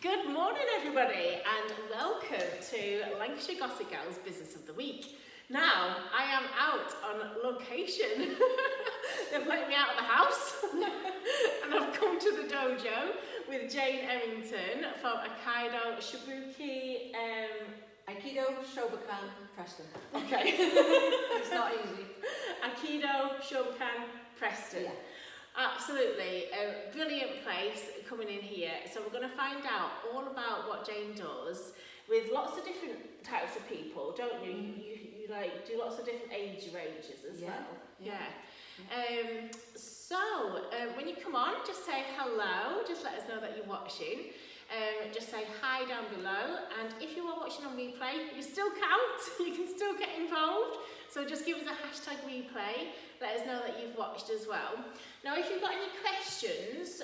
Good morning, everybody, and welcome to Lancashire Gossip Gals Business of the Week. Now, I am out on location. They've let me out of the house and I've come to the dojo with Jayne Emmington from Aikido Aikido Shobukai Preston. Okay. It's not easy. Aikido Shobukai Preston. Yeah. Absolutely, a brilliant place coming in here. So we're going to find out all about what Jayne does with lots of different types of people, don't you? You like do lots of different age ranges as well. Yeah. So when you come on, just say hello. Just let us know that you're watching. Just say hi down below, and if you are watching on replay, you still count. You can still get involved. So just give us a hashtag replay. Let us know that you've watched as well. Now, if you've got any questions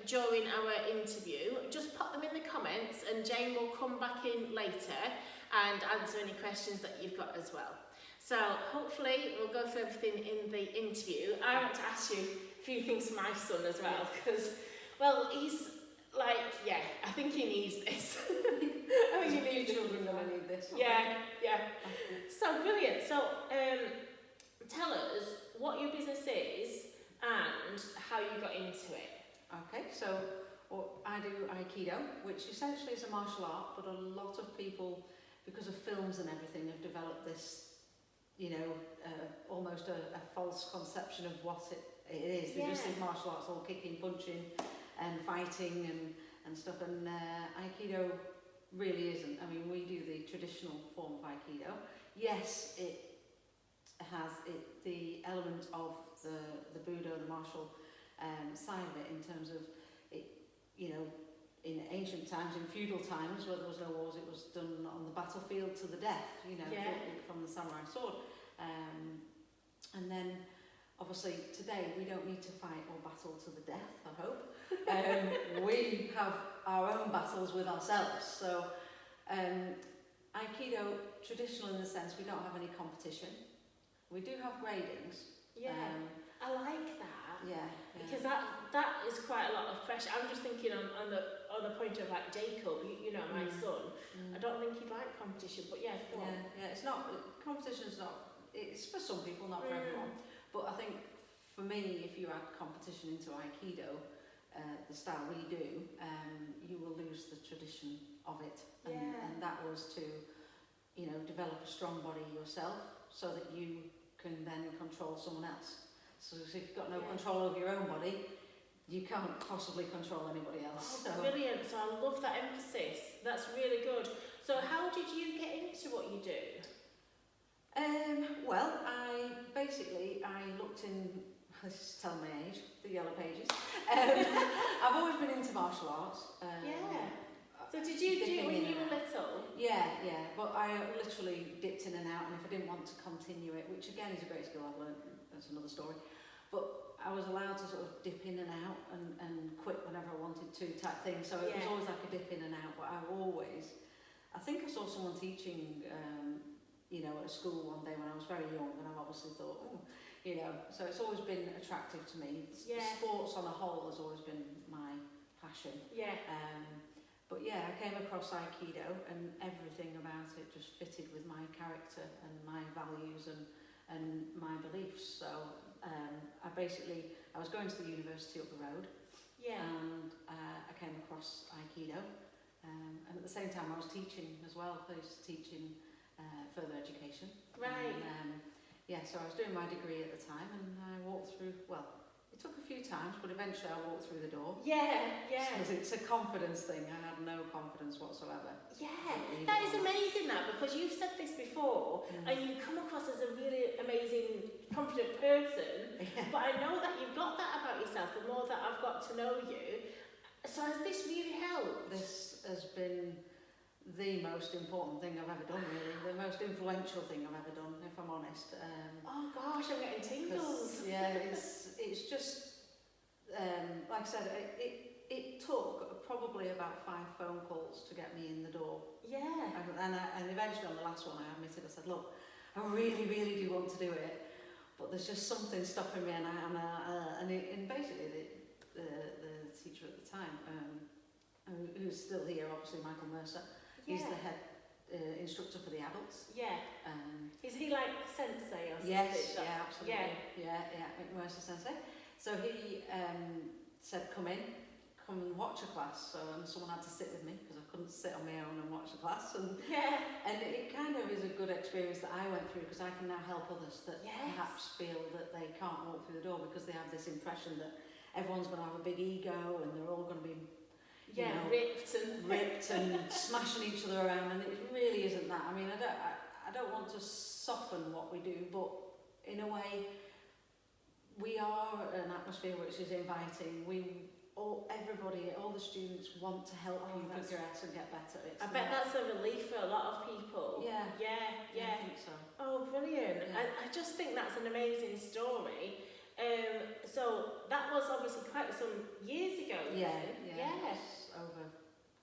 during our interview, just pop them in the comments, and Jayne will come back in later and answer any questions that you've got as well. So hopefully we'll go through everything in the interview. I want to ask you a few things for my son as well, because, well, he's like, yeah, I think he needs this. I think you need children that need this. Yeah. So brilliant. So tell us what your business is and how you got into it. Okay, so I do Aikido, which essentially is a martial art, but a lot of people, because of films and everything, have developed this, almost a false conception of what it is. They just think martial arts all kicking, punching and fighting and stuff, and Aikido really isn't. I mean, we do the traditional form of Aikido. Yes, it has the element of the Budo, the martial side of it, in terms of it, in ancient times, in feudal times, where there was no wars, it was done on the battlefield to the death, from the samurai sword. And then, obviously, today we don't need to fight or battle to the death, I hope. We have our own battles with ourselves. So, Aikido, traditional in the sense we don't have any competition. We do have gradings. I like that. Yeah. Because that is quite a lot of pressure. I'm just thinking on the point of like Jacob, my son. I don't think he'd like competition, but yeah, go on. Yeah. It's not competition's not. It's for some people, not for everyone. But I think for me, if you add competition into Aikido, the style we do, you will lose the tradition of it. And that was to, develop a strong body yourself, so that you can then control someone else. So if you've got no control over your own body, you can't possibly control anybody else. Oh, brilliant. So I love that emphasis. That's really good. So how did you get into what you do? Well, I looked in, let's just tell my age, the yellow pages. I've always been into martial arts. So did you do it when you were little? Yeah, but I literally dipped in and out, and if I didn't want to continue it, which again is a great skill I've learned, that's another story, but I was allowed to sort of dip in and out and quit whenever I wanted to type thing, so it was always like a dip in and out, but I think I saw someone teaching, at a school one day when I was very young, and I obviously thought, so it's always been attractive to me. Sports on a whole has always been my passion. But I came across Aikido, and everything about it just fitted with my character and my values and my beliefs. So I was going to the university up the road, and I came across Aikido, and at the same time I was teaching as well. I was teaching further education. Right. And, so I was doing my degree at the time, and I walked through, it took a few times, but eventually I walked through the door. Because it's a confidence thing. I had no confidence whatsoever. That is amazing, because you've said this before, and you come across as a really amazing, confident person, but I know that you've got that about yourself the more that I've got to know you. So has this really helped? This has been the most important thing I've ever done, really. The most influential thing I've ever done, if I'm honest. Oh gosh, I'm getting tingles. It's just, like I said, it took probably about 5 phone calls to get me in the door. And eventually on the last one I admitted, I said, look, I really, really do want to do it, but there's just something stopping me, and basically the teacher at the time, who's still here, obviously, Michael Mercer. He's Yeah. the head instructor for the adults. Yeah. Is he like sensei or something? Yes, yeah, absolutely. Yeah. Yeah, Mercer Sensei. So he said, come and watch a class. So someone had to sit with me because I couldn't sit on my own and watch the class. And it kind of is a good experience that I went through because I can now help others that perhaps feel that they can't walk through the door because they have this impression that everyone's going to have a big ego and they're all going to be ripped and smashing each other around, and it really isn't that. I mean, I don't want to soften what we do, but in a way, we are an atmosphere which is inviting. Everybody, all the students want to help you progress and get better. I bet that's a relief for a lot of people. Yeah. Yeah. I think so. Oh, brilliant. Yeah. I just think that's an amazing story. So that was obviously quite some years ago. Yeah. It's over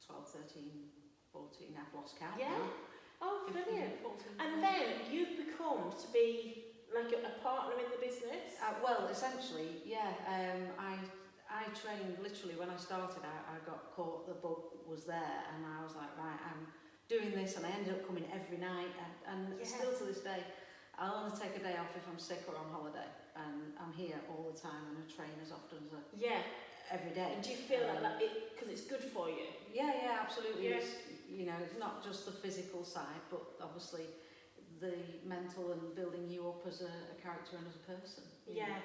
12, 13, 14, I've lost count now. Oh, 15, brilliant. 14, and then you've become to be like a partner in the business? Well, essentially, yeah. I trained literally when I started out. I got caught, the bug was there, and I was like, right, I'm doing this, and I ended up coming every night, and still to this day, I'll only take a day off if I'm sick or on holiday, and I'm here all the time, and I train as often as every day. And do you feel like it, because it's good for you? Yeah, absolutely. Yeah. It's not just the physical side, but obviously the mental and building you up as a character and as a person. Yeah,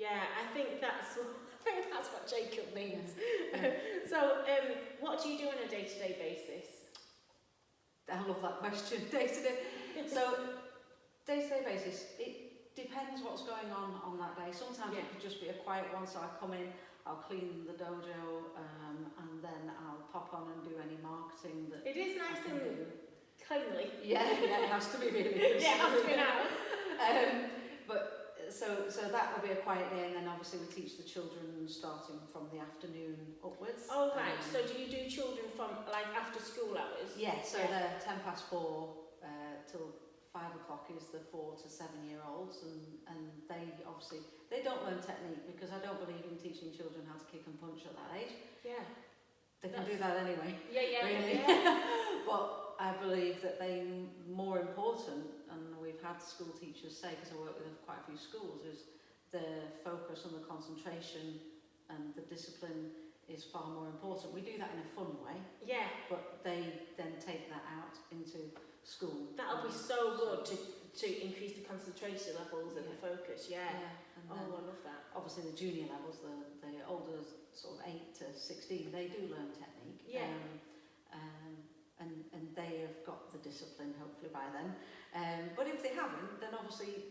I think that's what Jacob means. Yeah. So, what do you do on a day-to-day basis? I love that question. Day-to-day. So, day-to-day basis, it depends what's going on that day. Sometimes it could just be a quiet one, so I come in, I'll clean the dojo, and then I'll pop on and do any marketing that it is nice and cleanly. Yeah, it has to be really. Yeah, it has to be now. So that will be a quiet day, and then obviously we teach the children starting from the afternoon upwards. Oh right, so do you do children from like after school hours? Yeah, so they're 4:10 till 5 o'clock is the 4 to 7 year olds, and they obviously, they don't learn technique because I don't believe in teaching children how to kick and punch at that age. Yeah. They can do that anyway. Really. But I believe that they're more important, and we've had school teachers say, because I work with quite a few schools, is the focus on the concentration and the discipline is far more important. We do that in a fun way. Yeah. But they then take that out into school. That'll be so good to increase the concentration levels and the focus. Yeah. And I love that. Obviously the junior levels, the older sort of 8 to 16, they do learn technique. Yeah. And they have got the discipline hopefully by then. But if they haven't, then obviously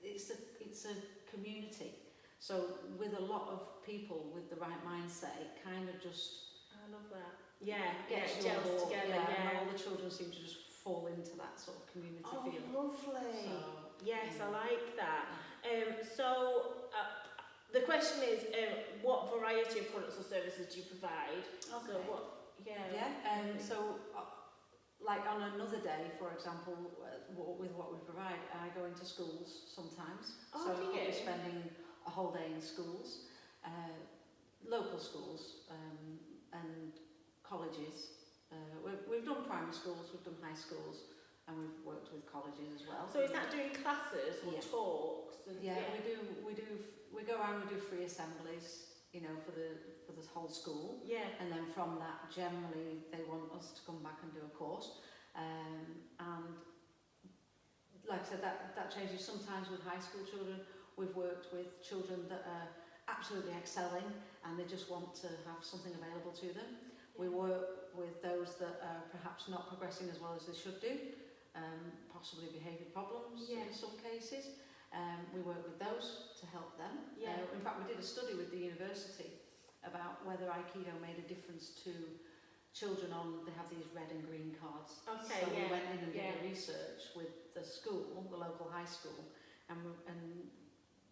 it's a community. So with a lot of people with the right mindset, it kind of just... I love that. Yeah, gets gels together. And all the children seem to just fall into that sort of community feel. Lovely. So, yes, I like that. The question is, what variety of products or services do you provide? Okay. So what? Like on another day, for example, with what we provide, I go into schools sometimes. So I'll be spending a whole day in schools, local schools, and colleges. We've done primary schools, we've done high schools, and we've worked with colleges as well. So is that doing classes or talks? And we go around, we do free assemblies, for the whole school. Yeah. And then from that, generally, they want us to come back and do a course. And like I said, that changes sometimes with high school children. We've worked with children that are absolutely excelling and they just want to have something available to them. Yeah. We work with those that are perhaps not progressing as well as they should do, possibly behaviour problems in some cases. We work with those to help them. Yeah. In fact, we did a study with the university about whether Aikido made a difference to children they have these red and green cards. Okay, so we went in and did a research with the school, the local high school, and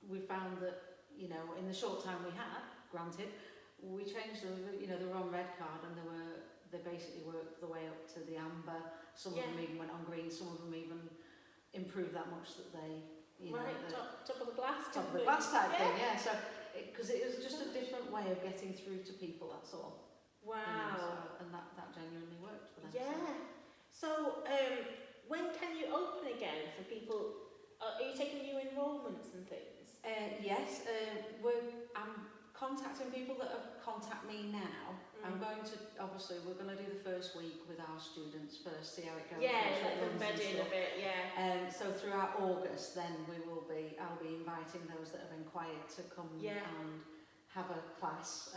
we found that, in the short time we had, granted, we changed them, they were on red card and they basically worked the way up to the amber. Some of them even went on green, some of them even improved that much that they... top of the glass. Top of the glass type thing, yeah. So, because it was just a different way of getting through to people, that's all. Wow. And when can you open again for people? Are you taking new enrolments and things? Yes, I'm contacting people that have contacted me now. I'm going to, obviously, we're going to do the first week with our students first, see how it goes. Yeah, let them bed in a bit, yeah. So throughout August, then I'll be inviting those that have inquired to come and have a class.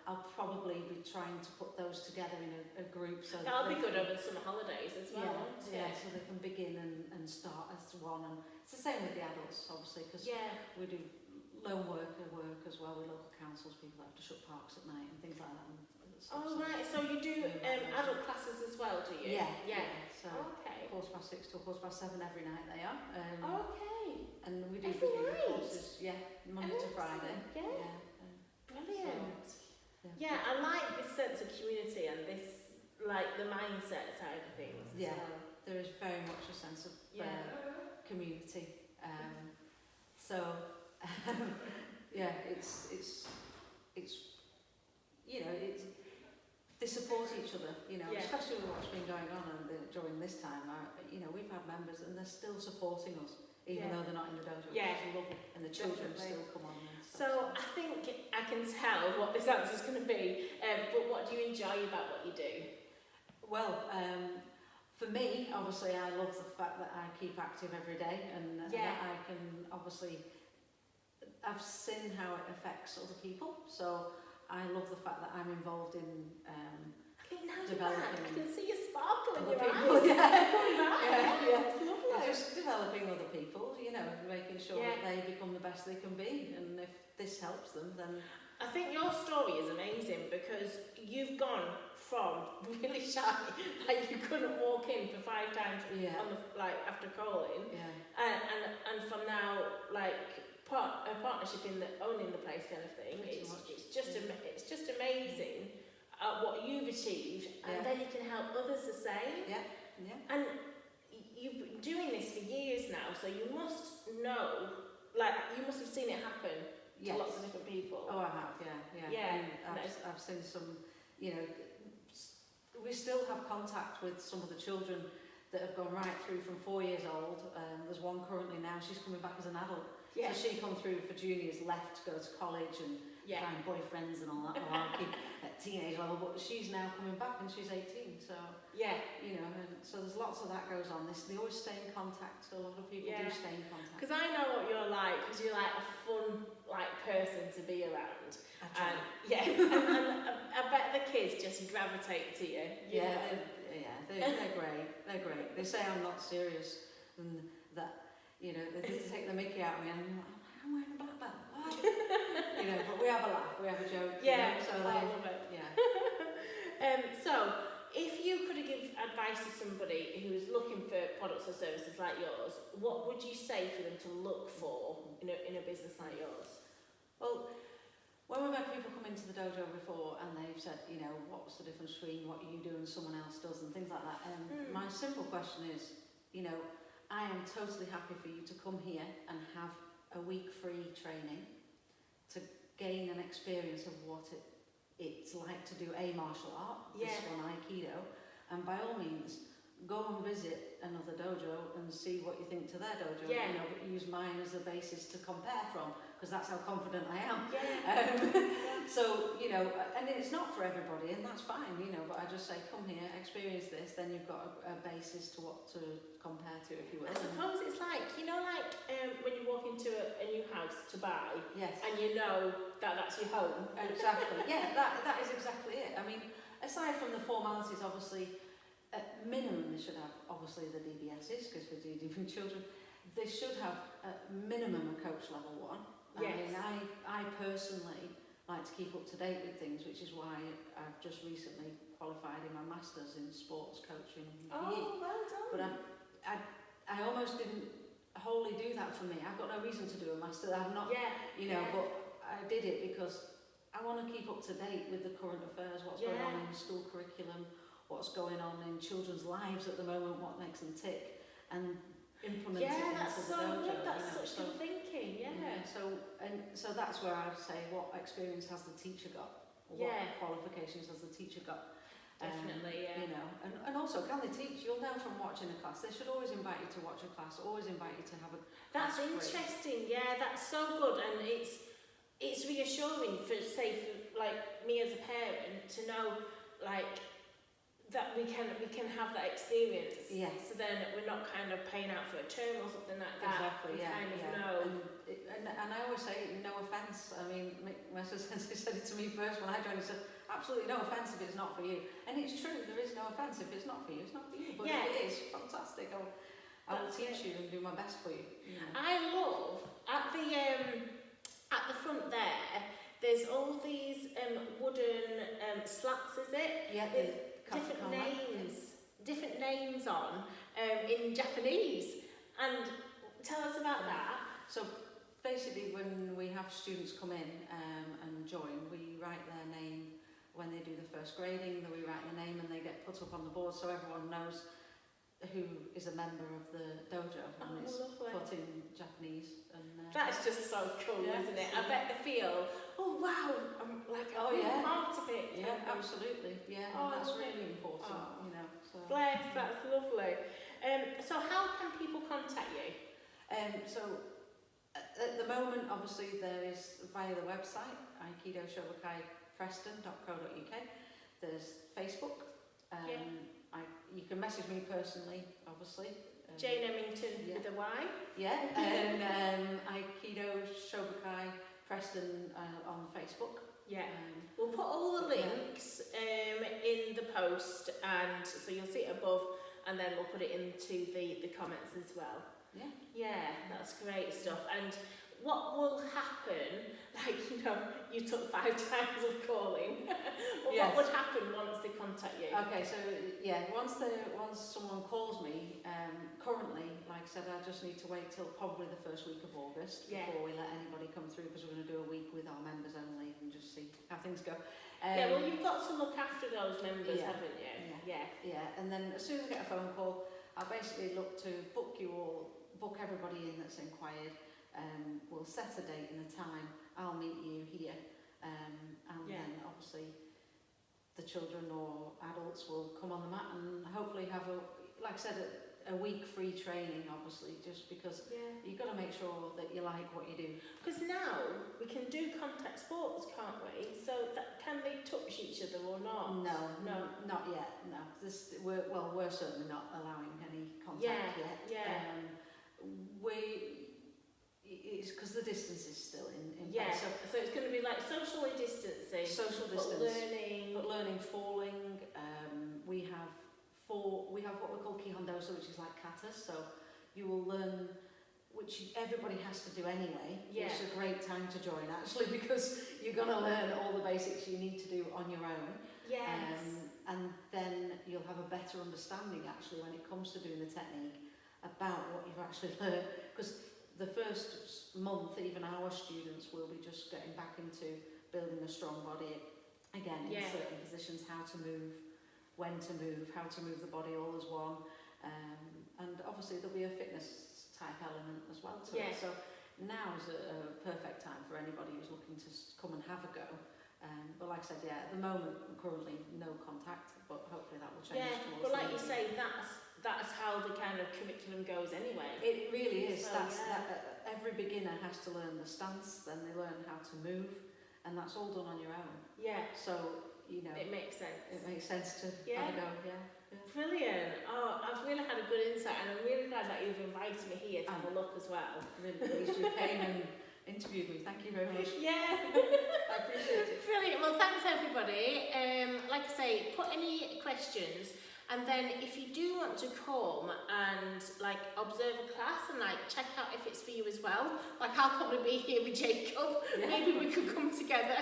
I'll probably be trying to put those together in a group. So that'll be good over the summer holidays as well, won't it? Yeah, so they can begin and start as one. And it's the same with the adults, obviously, because we do lone worker work as well with local councils, people that have to shut parks at night and things like that. Right, so you do adult classes as well, do you? Yeah. So 6:15 till 7:15 every night they are. And we do beginner courses, Monday to Friday. Brilliant. I like this sense of community and this, like, the mindset side of things. There is very much a sense of community. They support each other, especially with what's been going on during this time. We've had members and they're still supporting us, even though they're not in the dojo. It's lovely, and the children still come on. So I think I can tell what this answer is going to be, but what do you enjoy about what you do? Well, for me, obviously, I love the fact that I keep active every day, and that I can obviously, I've seen how it affects other people. So I love the fact that I'm involved in developing. I can see you sparkle in your people. eyes. It's lovely. Just developing other people, making sure that they become the best they can be, and if this helps them, then. I think your story is amazing because you've gone from really shy, like you couldn't walk in for 5 times on the, after calling, and from now a partnership in owning the place kind of thing. It's just amazing what you've achieved, and then you can help others the same. And you've been doing this for years now, so you must know, you must have seen it happen to lots of different people. Oh, I have, yeah. And I've seen some, we still have contact with some of the children that have gone right through from 4 years old. There's one currently now, she's coming back as an adult. So she come through for juniors, left to go to college and find boyfriends and all that malarkey at teenage level, but she's now coming back and she's 18, so and so there's lots of that goes on. They always stay in contact, so a lot of people do stay in contact. Because I know what you're like, because you're like a fun person to be around. And I bet the kids just gravitate to you. They're great. They're great. They say I'm not serious and that they just take the mickey out of me, and I'm wearing a black belt. But we have a laugh, we have a joke. So I love it. So, if you could give advice to somebody who's looking for products or services like yours, what would you say for them to look for in a business like yours? Well, when we've had people come into the dojo before and they've said, what's the difference between what you do and someone else does and things like that, my simple question is, I am totally happy for you to come here and have a week free training to gain an experience of what it's like to do a martial art, this one Aikido, and by all means go and visit another dojo and see what you think to their dojo, but use mine as a basis to compare from, because that's how confident I am. So, and it's not for everybody, and that's fine, but I just say, come here, experience this, then you've got a basis to what to compare to, if you will. I suppose it's like, when you walk into a new house to buy, and that's your home. Exactly, that is exactly it. I mean, aside from the formalities, obviously, at minimum, they should have, obviously, the DBSs, because we're dealing with children. They should have, at minimum, a coach level 1. I mean, I personally like to keep up to date with things, which is why I've just recently qualified in my Masters in Sports Coaching. Oh, well done. But I almost didn't wholly do that for me. I've got no reason to do a Master. I'm not, but I did it because I want to keep up to date with the current affairs, what's going on in the school curriculum, what's going on in children's lives at the moment, what makes them tick, and implement it into the dojo. That's such good thinking, So that's where I would say, what experience has the teacher got? Or what qualifications has the teacher got? Definitely, yeah. You know, and also, can they teach? You'll know from watching a class. They should always invite you to watch a class. Always invite you to have a. That's interesting. Yeah, that's so good, and it's reassuring for like me as a parent to know like that we can have that experience. Yes. So then we're not kind of paying out for a term or something like that. Exactly. We Yeah. kind of yeah. know. And I always say, no offence. I mean, my sister said it to me first when I joined. He said, absolutely no offence if it's not for you. And it's true. There is no offence if it's not for you. It's not for you. But if it is, fantastic. I will teach you and do my best for you. You know. I love at the front there. There's all these wooden slats, is it? Yeah. With different names on in Japanese. And tell us about that. So basically, when we have students come in and join, we write their name when they do the first grading. Then we write their name and they get put up on the board so everyone knows who is a member of the dojo, and it's put in Japanese. And that's just so cool, isn't it? I bet they feel, oh wow, I'm like, part of it. Yeah, absolutely. Yeah, and that's really important, you know. So. Bless, that's lovely. So how can people contact you? So at the moment, obviously, there is via the website, Aikido Shobukai Preston.co.uk. There's Facebook. You can message me personally, obviously. Jayne Emmington with a Y. Yeah, and Aikido Shobukai Preston on Facebook. Yeah, we'll put all the links in the post, and so you'll see it above, and then we'll put it into the comments as well. Yeah. Yeah, that's great stuff. And what will happen, like, you know, you took 5 times of calling, but what would happen once they contact you? Okay, so yeah, once someone calls me, currently, like I said, I just need to wait till probably the first week of August before we let anybody come through, because we're going to do a week with our members only and just see how things go. Well, you've got to look after those members, haven't you? Yeah, and then as soon as I get a phone call, I'll basically look to book everybody in that's inquired. We'll set a date and a time. I'll meet you here, and then obviously the children or adults will come on the mat and hopefully have like I said, a week free training. Obviously, just because you've got to make sure that you like what you do. Because now we can do contact sports, can't we? So can they touch each other or not? No, not yet. No, we're certainly not allowing any contact yet. It's because the distance is still in place. So it's going to be like socially distancing. Social distance. But learning falling. We have what we call kihandoso, which is like katas. So you will learn, which everybody has to do anyway. It's a great time to join actually, because you're going to learn all the basics you need to do on your own. And then you'll have a better understanding actually when it comes to doing the technique about what you've actually learned. Because the first month, even our students will be just getting back into building a strong body again in certain positions, how to move, when to move, how to move the body all as one, and obviously there'll be a fitness type element as well to it. So now is a perfect time for anybody who's looking to come and have a go. But like I said, at the moment, currently no contact, but hopefully that will change. But like you say, that's how the kind of curriculum goes anyway. It really is. So, every beginner has to learn the stance, then they learn how to move, and that's all done on your own. So, you know, it makes sense. It makes sense to have a go. Brilliant. Oh, I've really had a good insight, and I'm really glad that you've invited me here to have a look as well. Really pleased you came and interviewed me. Thank you very much. I appreciate it. Brilliant. Well, thanks everybody. Like I say, put any questions. And then if you do want to come and like observe a class and like check out if it's for you as well, like I'll probably be here with Jacob, maybe we could come together,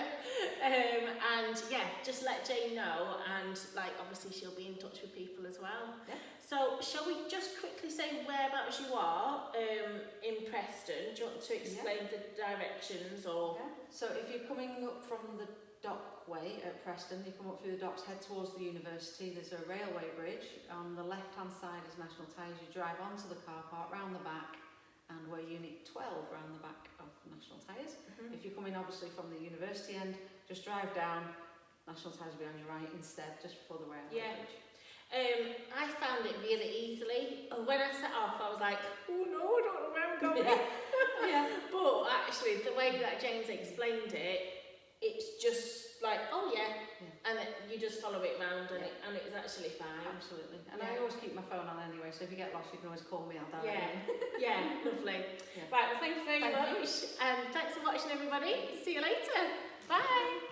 and just let Jayne know, and like obviously she'll be in touch with people as well. So shall we just quickly say whereabouts you are in Preston? Do you want to explain the directions or? So if you're coming up from the Dockway at Preston, you come up through the docks, head towards the university. There's a railway bridge. On the left hand side is National Tyres. You drive onto the car park, round the back, and we're Unit 12 round the back of National Tyres. If you're coming obviously from the university end, just drive down, national ties will be on your right instead, just before the rail Yeah. bridge. I found it really easily. When I set off, I was like, oh no, I don't know where I'm going. Yeah. But actually, the way that Jaynes explained it, it's just like, oh yeah, and you just follow it round, and it's actually fine. Absolutely. And I always keep my phone on anyway, so if you get lost, you can always call me. I'll dial in. Yeah, lovely. Yeah. Right, well, thank you very much, and thanks for watching, everybody. See you later. Bye.